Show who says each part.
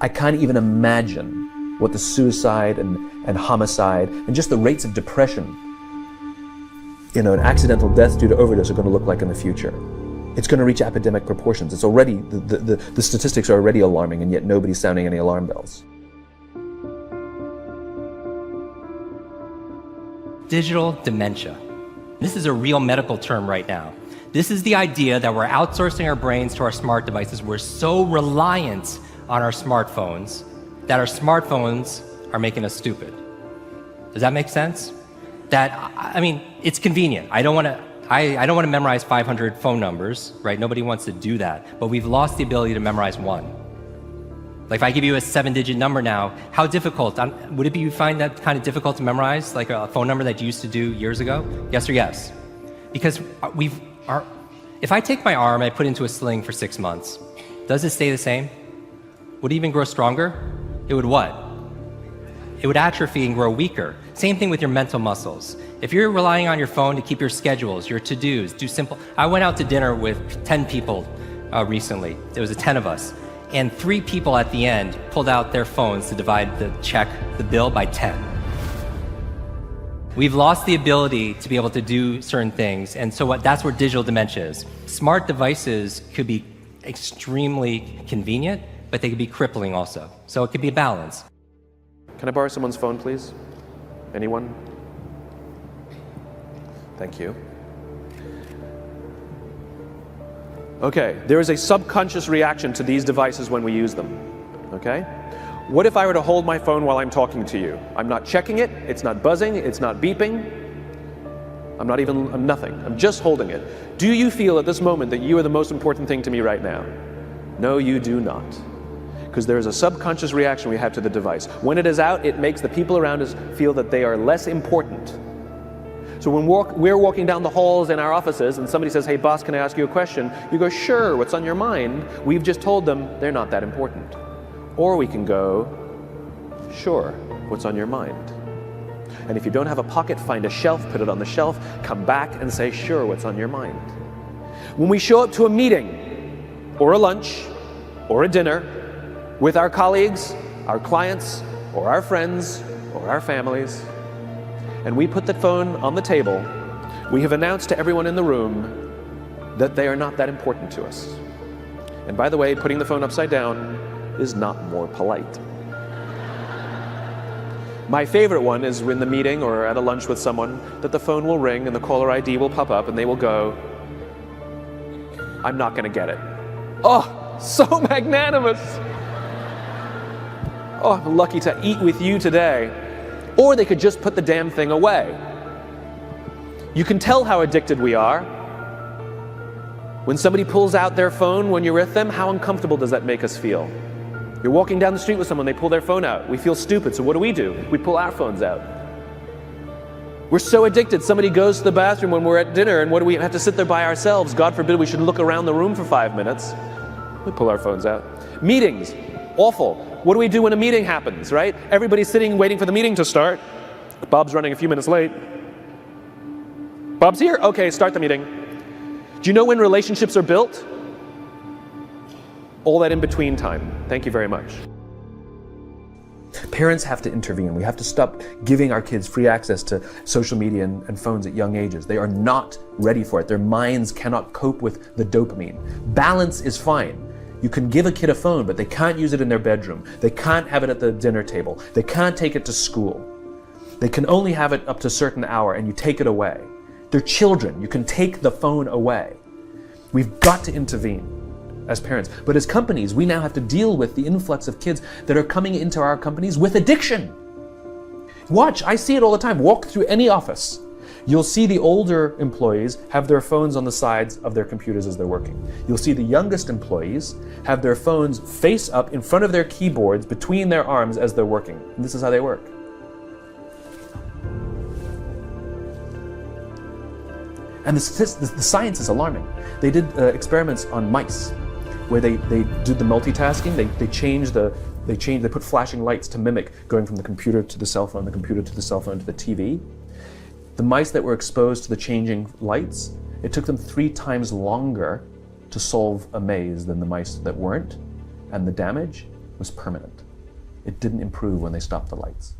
Speaker 1: I can't even imagine what the suicide and homicide and just the rates of depression, and accidental deaths due to overdose are going to look like in the future. It's going to reach epidemic proportions. It's already, the statistics are already alarming, and yet nobody's sounding any alarm bells.
Speaker 2: Digital dementia. This is a real medical term right now. This is the idea that we're outsourcing our brains to our smart devices. We're so reliant on our smartphones that our smartphones are making us stupid. Does that make sense? It's convenient. I don't want to memorize 500 phone numbers, right? Nobody wants to do that. But we've lost the ability to memorize one. Like if I give you a 7-digit number now, how difficult? Would you find that kind of difficult to memorize, like a phone number that you used to do years ago? Yes or yes? Because if I take my arm and I put it into a sling for 6 months, does it stay the same? Would it even grow stronger? It would what? It would atrophy and grow weaker. Same thing with your mental muscles. If you're relying on your phone to keep your schedules, your to-dos, I went out to dinner with 10 people recently. There was 10 of us. And 3 people at the end pulled out their phones to divide the bill by 10. We've lost the ability to be able to do certain things, and so that's where digital dementia is. Smart devices could be extremely convenient, but they could be crippling also. So it could be a balance.
Speaker 1: Can I borrow someone's phone, please? Anyone? Thank you. Okay, there is a subconscious reaction to these devices when we use them, okay? What if I were to hold my phone while I'm talking to you? I'm not checking it, it's not buzzing, it's not beeping, I'm nothing, I'm just holding it. Do you feel at this moment that you are the most important thing to me right now? No, you do not. Because there is a subconscious reaction we have to the device. When it is out, it makes the people around us feel that they are less important. So when we're walking down the halls in our offices and somebody says, hey boss, can I ask you a question? You go, sure, what's on your mind? We've just told them they're not that important. Or we can go, sure, what's on your mind? And if you don't have a pocket, find a shelf, put it on the shelf, come back and say, sure, what's on your mind? When we show up to a meeting, or a lunch, or a dinner, with our colleagues, our clients, or our friends, or our families, and we put the phone on the table, we have announced to everyone in the room that they are not that important to us. And by the way, putting the phone upside down is not more polite. My favorite one is in the meeting or at a lunch with someone that the phone will ring and the caller ID will pop up and they will go, I'm not going to get it. Oh, so magnanimous. Oh, I'm lucky to eat with you today. Or they could just put the damn thing away. You can tell how addicted we are. When somebody pulls out their phone when you're with them, how uncomfortable does that make us feel? You're walking down the street with someone, they pull their phone out. We feel stupid, so what do? We pull our phones out. We're so addicted. Somebody goes to the bathroom when we're at dinner, and what do we have to sit there by ourselves? God forbid we should look around the room for 5 minutes. We pull our phones out. Meetings, awful. What do we do when a meeting happens, right? Everybody's sitting waiting for the meeting to start. Bob's running a few minutes late. Bob's here? Okay, start the meeting. Do you know when relationships are built? All that in between time. Thank you very much. Parents have to intervene. We have to stop giving our kids free access to social media and phones at young ages. They are not ready for it. Their minds cannot cope with the dopamine. Balance is fine. You can give a kid a phone, but they can't use it in their bedroom. They can't have it at the dinner table. They can't take it to school. They can only have it up to a certain hour, and you take it away. They're children. You can take the phone away. We've got to intervene as parents. But as companies, we now have to deal with the influx of kids that are coming into our companies with addiction. Watch, I see it all the time. Walk through any office. You'll see the older employees have their phones on the sides of their computers as they're working. You'll see the youngest employees have their phones face up in front of their keyboards between their arms as they're working. And this is how they work. And the science is alarming. They did experiments on mice where they did the multitasking. They put flashing lights to mimic going from the computer to the cell phone, the computer to the cell phone to the TV. The mice that were exposed to the changing lights, it took them 3 times longer to solve a maze than the mice that weren't. And the damage, was permanent. It didn't improve when they stopped the lights.